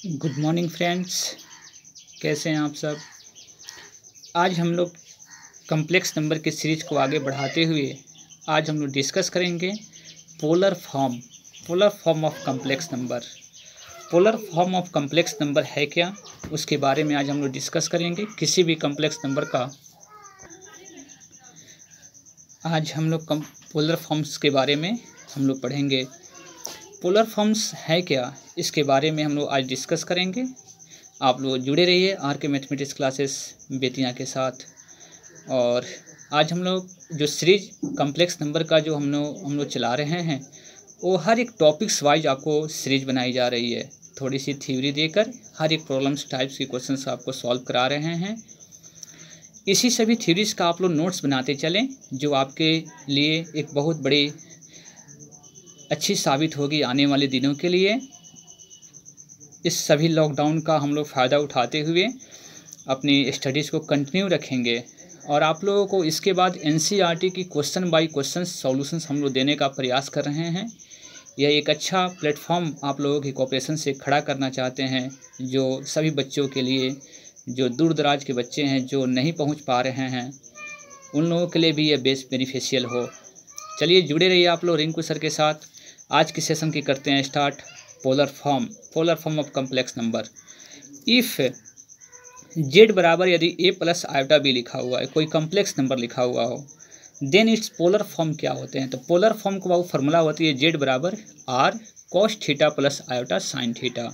Good morning friends, कैसे हैं आप सब। आज हम लोग कम्प्लेक्स नंबर की सीरीज को आगे बढ़ाते हुए आज हम लोग डिस्कस करेंगे polar form of complex number. Polar form of complex number है क्या, उसके बारे में आज हम लोग डिस्कस करेंगे। किसी भी कम्प्लेक्स नंबर का आज हम लोग पोलर फॉर्म्स के बारे में हम लोग पढ़ेंगे। पोलर फॉर्म्स है क्या, इसके बारे में हम लोग आज डिस्कस करेंगे। आप लोग जुड़े रहिए आर के मैथमेटिक्स क्लासेस बेतिया के साथ। और आज हम लोग जो सीरीज कम्प्लेक्स नंबर का जो हम लोग चला रहे हैं, वो हर एक टॉपिक्स वाइज आपको सीरीज बनाई जा रही है। थोड़ी सी थ्योरी देकर हर एक प्रॉब्लम्स टाइप्स की क्वेश्चंस आपको सॉल्व करा रहे हैं। इसी सभी थ्योरीज का आप लोग नोट्स बनाते चलें, जो आपके लिए एक बहुत बड़ी अच्छी साबित होगी आने वाले दिनों के लिए। इस सभी लॉकडाउन का हम लोग फ़ायदा उठाते हुए अपनी स्टडीज़ को कंटिन्यू रखेंगे और आप लोगों को इसके बाद एनसीईआरटी की क्वेश्चन बाय क्वेश्चन सॉल्यूशंस हम लोग देने का प्रयास कर रहे हैं। यह एक अच्छा प्लेटफॉर्म आप लोगों की कोऑपरेशन से खड़ा करना चाहते हैं, जो सभी बच्चों के लिए, जो दूर दराज के बच्चे हैं, जो नहीं पहुंच पा रहे हैं, उन लोगों के लिए भी यह बेस्ट बेनिफिशियल हो। चलिए जुड़े रहिए आप लोग रिंकू सर के साथ। आज की सेशन की करते हैं start. Polar form of complex number. If Z बराबर यदि ए प्लस आयोटा बी लिखा हुआ है, कोई कम्प्लेक्स नंबर लिखा हुआ हो, देन इट्स पोलर फॉर्म क्या होते हैं। तो पोलर फॉर्म को वो फॉर्मूला होती है जेड बराबर R cos theta plus iota sine theta.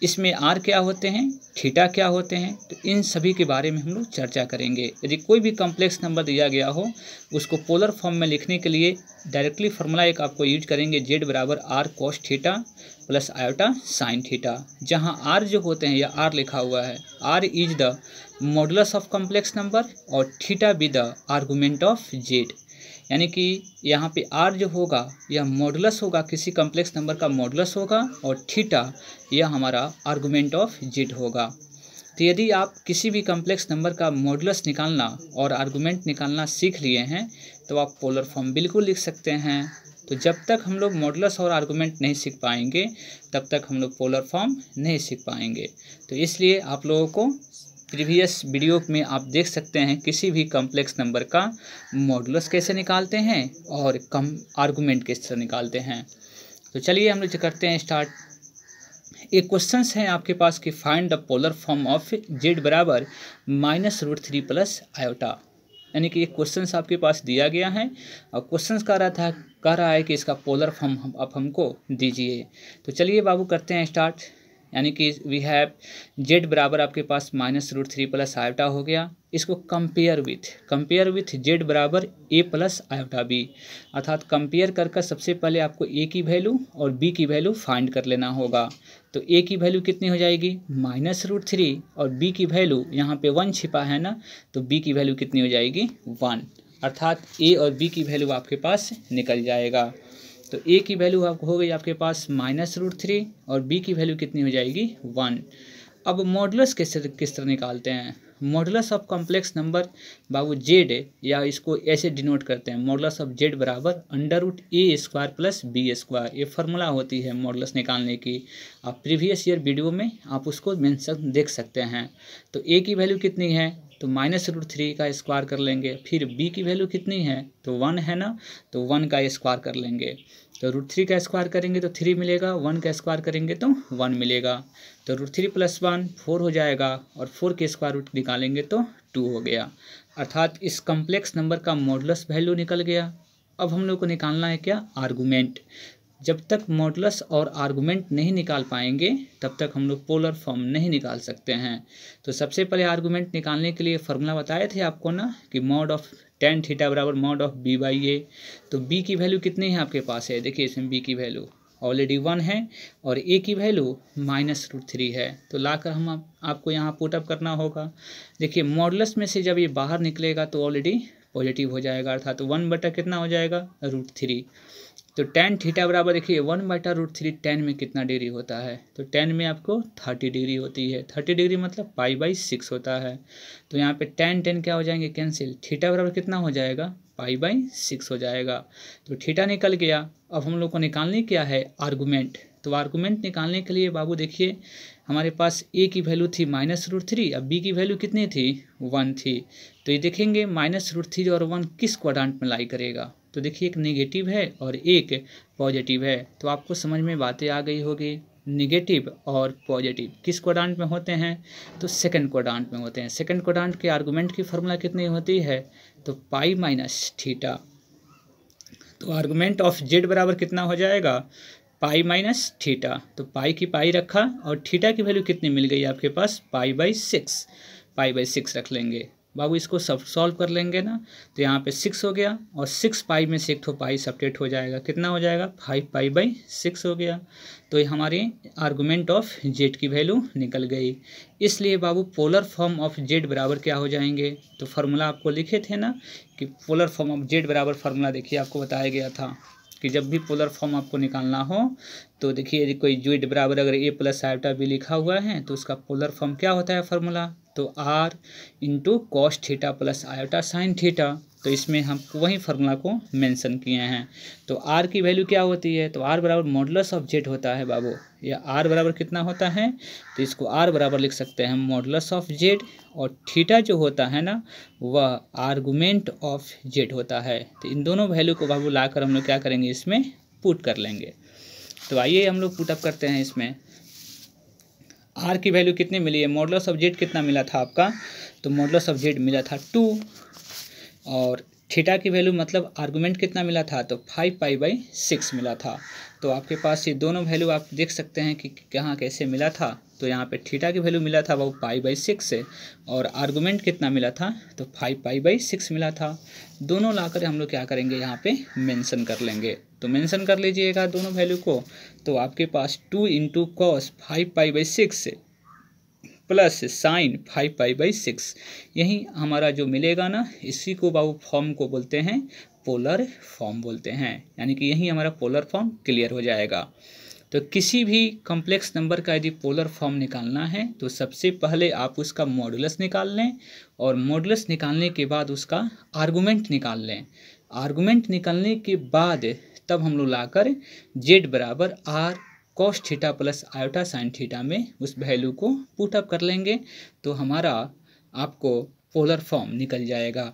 इसमें आर क्या होते हैं, थीटा क्या होते हैं, तो इन सभी के बारे में हम लोग चर्चा करेंगे। यदि कोई भी कम्प्लेक्स नंबर दिया गया हो, उसको पोलर फॉर्म में लिखने के लिए डायरेक्टली फार्मूला एक आपको यूज करेंगे, जेड बराबर R cos theta plus iota sine theta. जहाँ आर जो होते हैं, या आर लिखा हुआ है, R is the modulus of complex number और theta be the argument of Z. यानी कि यहाँ पे आर जो होगा यह मॉडुलस होगा, किसी कम्प्लेक्स नंबर का मॉडुलस होगा, और थीटा यह हमारा आर्गूमेंट ऑफ जेड होगा। तो यदि आप किसी भी कम्प्लेक्स नंबर का मॉडुलस निकालना और आर्गूमेंट निकालना सीख लिए हैं, तो आप पोलर फॉर्म बिल्कुल लिख सकते हैं। तो जब तक हम लोग मॉडुलस और आर्गूमेंट नहीं सीख पाएंगे, तब तक हम लोग पोलर फॉर्म नहीं सीख पाएंगे। तो इसलिए आप लोगों को प्रीवियस वीडियो में आप देख सकते हैं किसी भी कम्प्लेक्स नंबर का मॉडुलस कैसे निकालते हैं और कम आर्गूमेंट कैसे निकालते हैं। तो चलिए हम लोग करते हैं स्टार्ट। एक क्वेश्चन है आपके पास कि find the polar form of Z बराबर -√3 प्लस आयोटा। यानी कि एक क्वेश्चन आपके पास दिया गया है और क्वेश्चन कह रहा है कि इसका पोलर फॉर्म आप हमको दीजिए। तो चलिए बाबू करते हैं स्टार्ट। यानी कि वी हैव जेड बराबर आपके पास -√3 प्लस आयोटा हो गया। इसको कंपेयर विथ जेड बराबर ए प्लस आयोटा बी, अर्थात कंपेयर कर सबसे पहले आपको ए की वैल्यू और बी की वैल्यू फाइंड कर लेना होगा। तो ए की वैल्यू कितनी हो जाएगी -√3 और बी की वैल्यू यहाँ पे 1 छिपा है ना, तो बी की वैल्यू कितनी हो जाएगी 1, अर्थात ए और बी की वैल्यू आपके पास निकल जाएगा। तो ए की वैल्यू आपको हो गई आपके पास -√3 और बी की वैल्यू कितनी हो जाएगी 1। अब मॉडुलस किस तरह निकालते हैं। Modulus of complex number Babu Z, या इसको ऐसे डिनोट करते हैं, मॉडुलस ऑफ जेड बराबर √a² प्लस b²। ये फार्मूला होती है मॉडुलस निकालने की। आप प्रीवियस ईयर वीडियो में आप उसको मेंशन देख सकते हैं। तो ए की वैल्यू कितनी है, तो -√3 का स्क्वायर कर लेंगे। फिर बी की वैल्यू कितनी है, तो 1 है ना, तो 1 का स्क्वायर कर लेंगे। तो √3 का स्क्वायर करेंगे तो 3 मिलेगा, 1 का स्क्वायर करेंगे तो 1 मिलेगा। तो √3 + 1 4 हो जाएगा, और 4 के स्क्वायर रूट निकालेंगे तो 2 हो गया। अर्थात इस कम्प्लेक्स नंबर का मॉडुलस वैल्यू निकल गया। अब हम लोग को निकालना है क्या, आर्गूमेंट। जब तक मॉडुलस और आर्गूमेंट नहीं निकाल पाएंगे, तब तक हम लोग पोलर फॉर्म नहीं निकाल सकते हैं। तो सबसे पहले आर्गूमेंट निकालने के लिए फार्मूला बताए थे आपको ना, कि मॉड ऑफ tan थीटा बराबर मॉड ऑफ b/a। तो b की वैल्यू कितनी है आपके पास है, देखिए इसमें b की वैल्यू ऑलरेडी 1 है और a की वैल्यू -√3 है। तो लाकर हम आपको यहाँ पुटअप करना होगा। देखिए मॉडुलस में से जब ये बाहर निकलेगा तो ऑलरेडी पॉजिटिव हो जाएगा, अर्थात 1 बटा कितना हो जाएगा √3। तो tan थीटा बराबर देखिए 1 बटा √3 tan में कितना डिग्री होता है, तो tan में आपको 30 डिग्री होती है। 30 डिग्री मतलब π/6 होता है। तो यहाँ पे tan क्या हो जाएंगे कैंसिल, थीटा बराबर कितना हो जाएगा π/6 हो जाएगा। तो थीटा निकल गया। अब हम लोग को निकालनी क्या है, आर्गूमेंट। तो आर्गूमेंट निकालने के लिए बाबू देखिए हमारे पास a की वैल्यू थी -√3, अब b की वैल्यू कितनी थी 1 थी। तो ये देखेंगे -√3 और 1 किस क्वाड्रेंट में लाई करेगा, तो देखिए एक नेगेटिव है और एक पॉजिटिव है। तो आपको समझ में बातें आ गई होगी। निगेटिव और पॉजिटिव किस क्वाड्रेंट में होते हैं, तो सेकंड क्वाड्रेंट में होते हैं। सेकंड क्वाड्रेंट के आर्गूमेंट की फार्मूला कितनी होती है, तो पाई माइनस थीटा। तो आर्गूमेंट ऑफ जेड बराबर कितना हो जाएगा, पाई माइनस थीटा। तो पाई की पाई रखा और थीटा की वैल्यू कितनी मिल गई आपके पास, पाई/6, पाई/6 रख लेंगे। बाबू इसको सब सॉल्व कर लेंगे ना, तो यहाँ पे 6 हो गया और 6 पाई में से एक ठो पाई सब्ट्रैक्ट हो जाएगा, कितना हो जाएगा 5 पाई/6 हो गया। तो ये हमारे आर्गूमेंट ऑफ जेड की वैल्यू निकल गई। इसलिए बाबू पोलर फॉर्म ऑफ जेड बराबर क्या हो जाएंगे, तो फार्मूला आपको लिखे थे ना कि पोलर फॉर्म ऑफ जेड बराबर फार्मूला देखिए आपको बताया गया था कि जब भी पोलर फॉर्म आपको निकालना हो तो देखिए यदि कोई जेड बराबर अगर a + आयोटा b लिखा हुआ है तो उसका पोलर फॉर्म क्या होता है फार्मूला, तो r × cos theta + iota sin theta. तो इसमें हम वही फार्मूला को मेंशन किए हैं। तो r की वैल्यू क्या होती है, तो r बराबर मॉडुलस ऑफ जेड होता है बाबू। या r बराबर कितना होता है, तो इसको r बराबर लिख सकते हैं मॉडुलस ऑफ जेड, और थीटा जो होता है ना वह आर्गूमेंट ऑफ जेड होता है। तो इन दोनों वैल्यू को बाबू लाकर हम लोग क्या करेंगे, इसमें पुट कर लेंगे। तो आइए हम लोग पुटअप करते हैं। इसमें r की वैल्यू कितनी मिली है, मॉडुलस ऑफ जेड कितना मिला था आपका, तो मॉडुलस ऑफ जेड मिला था 2, और थीटा की वैल्यू मतलब आर्गूमेंट कितना मिला था, तो 5 पाई/6 मिला था। तो आपके पास ये दोनों वैल्यू आप देख सकते हैं कि कहाँ कैसे मिला था। तो यहाँ पे थीटा की वैल्यू मिला था वो पाई/6 से, और आर्गूमेंट कितना मिला था, तो 5 पाई/6 मिला था। दोनों लाकर हम लोग क्या करेंगे, यहाँ पे मेंशन कर लेंगे। तो मेंशन कर लीजिएगा दोनों वैल्यू को। तो आपके पास 2 × cos 5 पाई/6 प्लस साइन 5 पाई/6, यही हमारा जो मिलेगा ना, इसी को बाबू फॉर्म को बोलते हैं पोलर फॉर्म बोलते हैं। यानी कि यही हमारा पोलर फॉर्म क्लियर हो जाएगा। तो किसी भी कॉम्प्लेक्स नंबर का यदि पोलर फॉर्म निकालना है तो सबसे पहले आप उसका मॉडुलस निकाल लें, और मॉडुलस निकालने के बाद उसका आर्गूमेंट निकाल लें। आर्गूमेंट निकालने के बाद तब हम लोग लाकर जेड बराबर r cos theta + iota sin theta में उस वैल्यू को पुटअप कर लेंगे, तो हमारा आपको पोलर फॉर्म निकल जाएगा।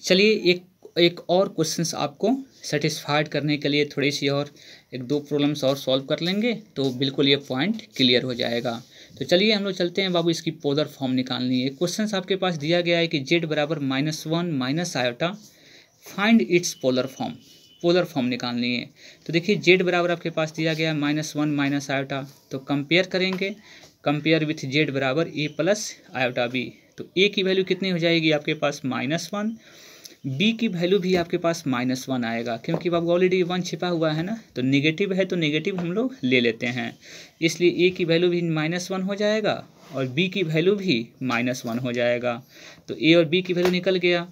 चलिए एक और क्वेश्चंस आपको सेटिस्फाइड करने के लिए थोड़ी सी और 1-2 प्रॉब्लम्स और सॉल्व कर लेंगे, तो बिल्कुल ये पॉइंट क्लियर हो जाएगा। तो चलिए हम लोग चलते हैं बाबू, इसकी पोलर फॉर्म निकालनी है। क्वेश्चंस आपके पास दिया गया है कि जेड बराबर -1 - iota, find its polar form. Polar form निकालनी है। तो देखिए जेड बराबर आपके पास दिया गया है -1 - आयोटा, तो कंपेयर करेंगे, कंपेयर विथ जेड बराबर a + आयोटा b। तो a की वैल्यू कितनी हो जाएगी आपके पास -1, b की वैल्यू भी आपके पास -1 आएगा, क्योंकि बाबू ऑलरेडी 1 छिपा हुआ है ना, तो नेगेटिव है तो नेगेटिव हम लोग ले लेते हैं। इसलिए a की वैल्यू भी -1 हो जाएगा और b की वैल्यू भी -1 हो जाएगा। तो a और b की वैल्यू निकल गया।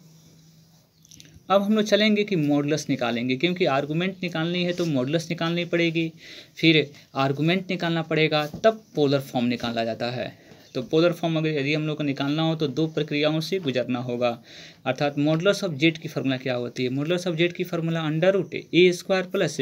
अब हम लोग चलेंगे कि मॉडुलस निकालेंगे, क्योंकि आर्गूमेंट निकालनी है तो मॉडुलस निकालनी पड़ेगी, फिर आर्गूमेंट निकालना पड़ेगा, तब पोलर फॉर्म निकाला जाता है। तो पोलर फॉर्म अगर यदि हम लोग को निकालना हो तो 2 प्रक्रियाओं से गुजरना होगा। अर्थात मॉडुलस ऑफ जेड की फार्मूला क्या होती है, मॉडुलस ऑफ जेड की फार्मूला √a²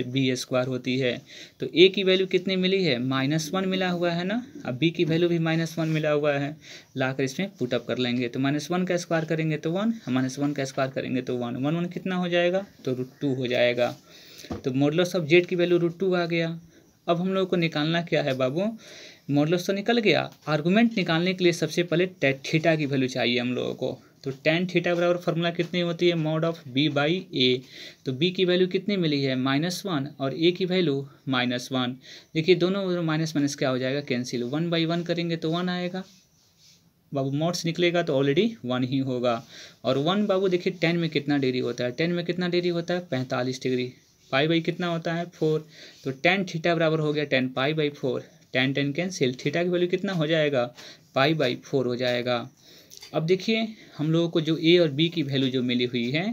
+ b² होती है। तो a की वैल्यू कितनी मिली है, -1 मिला हुआ है ना, अब b की वैल्यू भी -1 मिला हुआ है, लाकर इसमें पुटअप कर लेंगे। तो -1 का स्क्वायर करेंगे तो 1, -1 का स्क्वायर करेंगे तो 1, 1 कितना हो जाएगा, तो √2 हो जाएगा। तो मॉडुलस ऑफ जेड की वैल्यू √2 आ गया। अब हम लोग को निकालना क्या है बाबू, मॉडुलस तो निकल गया, आर्गूमेंट निकालने के लिए सबसे पहले थीटा की वैल्यू चाहिए हम लोगों को। तो tan थीटा बराबर फार्मूला कितनी होती है, mod ऑफ b/a। तो b की वैल्यू कितनी मिली है, -1, और a की वैल्यू -1। देखिए दोनों माइनस क्या हो जाएगा, कैंसिल, 1/1 करेंगे तो 1 आएगा बाबू, मॉड्स निकलेगा तो ऑलरेडी 1 ही होगा। और 1 बाबू देखिए 10 में कितना डिग्री होता है, 10 में कितना डिग्री होता है, 45 डिग्री। पाई कितना होता है, 4। तो tan थीटा बराबर हो गया 10 पाई/4, 10 कैंसिल, थीटा की वैल्यू कितना हो जाएगा, पाई/4 हो जाएगा। अब देखिए हम लोगों को जो a और b की वैल्यू जो मिली हुई है,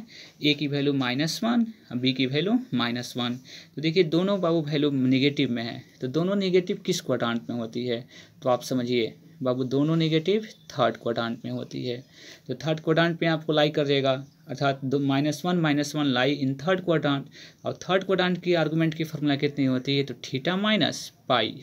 a की वैल्यू -1, b की वैल्यू -1। तो देखिए दोनों बाबू वैल्यू नेगेटिव में है, तो दोनों नेगेटिव किस क्वाड्रेंट में होती है, तो आप समझिए बाबू दोनों नेगेटिव थर्ड क्वाड्रेंट में होती है। तो थर्ड क्वाड्रेंट में आपको लाई कर देगा। अर्थात -1 लाई इन थर्ड क्वाड्रेंट, और थर्ड क्वाड्रेंट की आर्गुमेंट की फार्मूला कितनी होती है, तो थीटा माइनस पाई।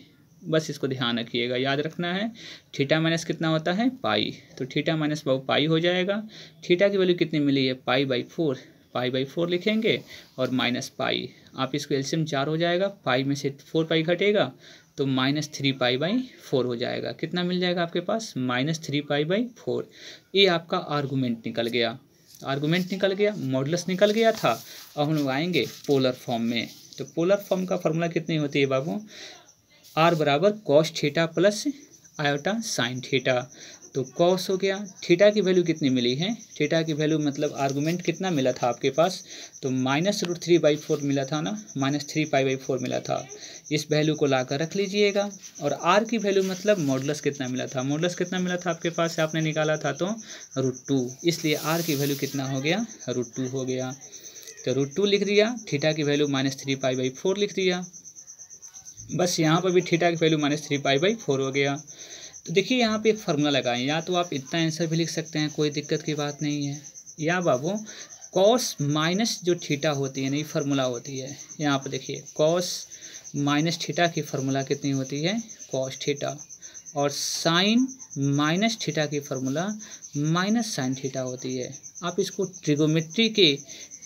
बस इसको ध्यान रखिएगा, याद रखना है, थीटा माइनस कितना होता है, पाई। तो थीटा माइनस पाई हो जाएगा। थीटा की वैल्यू कितनी मिली है, पाई/4 लिखेंगे और माइनस पाई। आप इसको एलसीएम 4 हो जाएगा, पाई में से 4 पाई घटेगा तो -3 पाई/4 हो जाएगा। कितना मिल जाएगा आपके पास, -3 पाई/4। ये आपका आर्गूमेंट निकल गया, मॉडुलस निकल गया था। अब हम लोग आएंगे पोलर फॉर्म में। तो पोलर फॉर्म का फॉर्मूला कितनी होती है बाबू, R बराबर cos theta plus iota sine theta. तो कॉस हो गया, थीटा की वैल्यू कितनी मिली है, थीटा की वैल्यू मतलब आर्गुमेंट कितना मिला था आपके पास, तो -√3/4 मिला था ना, -3 पाई/4 मिला था। इस वैल्यू को लाकर रख लीजिएगा। और आर की वैल्यू मतलब मॉडुलस कितना मिला था, आपके पास से आपने निकाला था तो √2, इसलिए आर की वैल्यू कितना हो गया, √2 हो गया। तो √2 लिख दिया, थीटा की वैल्यू -3 पाई/4 लिख दिया। बस यहाँ पर भी थीटा की वैल्यू -3 पाई/4 हो गया। तो देखिए यहाँ पे एक फार्मूला लगाएं, या तो आप इतना आंसर भी लिख सकते हैं, कोई दिक्कत की बात नहीं है, या बाबू कॉस माइनस जो थीटा होती है नहीं फार्मूला होती है, यहाँ पर देखिए कॉस माइनस थीटा की फार्मूला कितनी होती है, कॉस थीटा, और साइन माइनस थीटा की फार्मूला माइनस साइन थीटा होती है। आप इसको ट्रिगोमेट्री के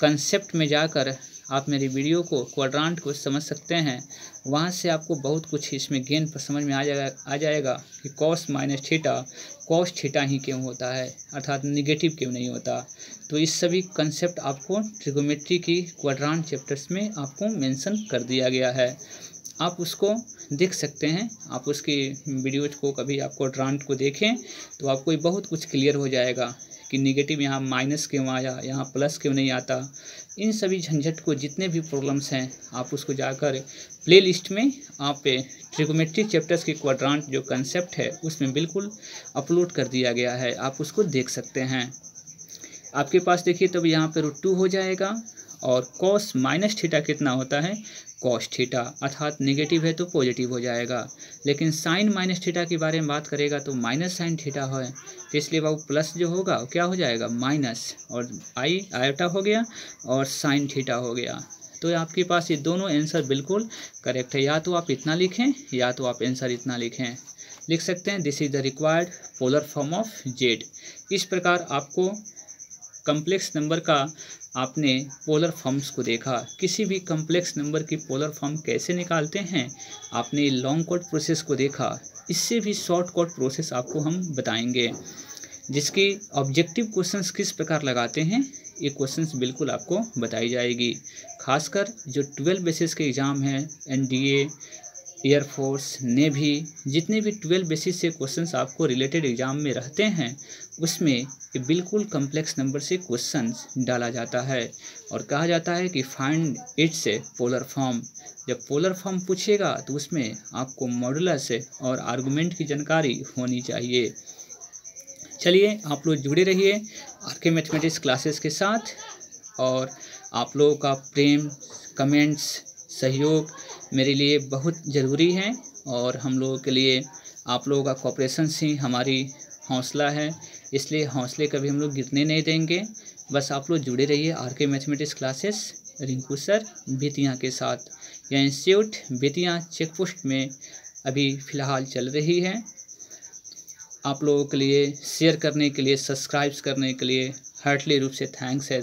कंसेप्ट में जाकर आप मेरी वीडियो को, क्वाड्रेंट को समझ सकते हैं, वहाँ से आपको बहुत कुछ इसमें गेन पर समझ में आ जाएगा कि cos minus theta cos theta ही क्यों होता है, अर्थात निगेटिव क्यों नहीं होता। तो इस सभी कंसेप्ट आपको ट्रिगोमेट्री की क्वाड्रेंट चैप्टर्स में आपको मेंशन कर दिया गया है, आप उसको देख सकते हैं। आप उसकी वीडियोज को कभी आप क्वाड्रेंट को देखें तो आपको बहुत कुछ क्लियर हो जाएगा कि निगेटिव यहाँ माइनस क्यों आया, यहाँ प्लस क्यों नहीं आता। इन सभी झंझट को, जितने भी प्रॉब्लम्स हैं, आप उसको जाकर प्ले लिस्ट में आप ट्रिगोमेट्री चैप्टर्स की क्वाड्रेंट जो कंसेप्ट है उसमें बिल्कुल अपलोड कर दिया गया है, आप उसको देख सकते हैं। आपके पास देखिए तब यहाँ पे √2 हो जाएगा, और कॉस माइनस थीटा कितना होता है, कॉस थीटा, अर्थात नेगेटिव है तो पॉजिटिव हो जाएगा। लेकिन साइन माइनस थीटा के बारे में बात करेगा तो माइनस साइन थीटा है, तो इसलिए वो प्लस जो होगा क्या हो जाएगा, माइनस, और आयोटा हो गया और साइन थीटा हो गया। तो आपके पास ये दोनों आंसर बिल्कुल करेक्ट है, या तो आप इतना लिखें या तो आप आंसर इतना लिख सकते हैं। This is the required polar form of Z. इस प्रकार आपको कम्प्लेक्स नंबर का आपने पोलर फॉर्म्स को देखा, किसी भी कम्प्लेक्स नंबर की पोलर फॉर्म कैसे निकालते हैं, आपने लॉन्ग कट प्रोसेस को देखा। इससे भी शॉर्ट कट प्रोसेस आपको हम बताएंगे, जिसकी ऑब्जेक्टिव क्वेश्चंस किस प्रकार लगाते हैं, ये क्वेश्चंस बिल्कुल आपको बताई जाएगी। खासकर जो 12 बेसिस के एग्ज़ाम हैं, एनडीए, एयरफोर्स, नेवी, जितने भी 12 बेसिस से क्वेश्चंस आपको रिलेटेड एग्ज़ाम में रहते हैं, उसमें बिल्कुल कम्प्लेक्स नंबर से क्वेश्चंस डाला जाता है और कहा जाता है कि फाइंड इट्स पोलर फॉर्म। जब पोलर फॉर्म पूछेगा तो उसमें आपको मॉडुलस और आर्गुमेंट की जानकारी होनी चाहिए। चलिए आप लोग जुड़े रहिए आरके मैथमेटिक्स क्लासेस के साथ, और आप लोगों का प्रेम, कमेंट्स, सहयोग मेरे लिए बहुत ज़रूरी है, और हम लोगों के लिए आप लोगों का कोऑपरेशन ही हमारी हौसला है, इसलिए हौसले कभी हम लोग गिरने नहीं देंगे। बस आप लोग जुड़े रहिए RK mathematics classes Rinku sir Bettiah के साथ। यह इंस्टीट्यूट बेतिया चेक पोस्ट में अभी फ़िलहाल चल रही है। आप लोगों के लिए शेयर करने के लिए, सब्सक्राइब करने के लिए हार्टली रूप से थैंक्स है।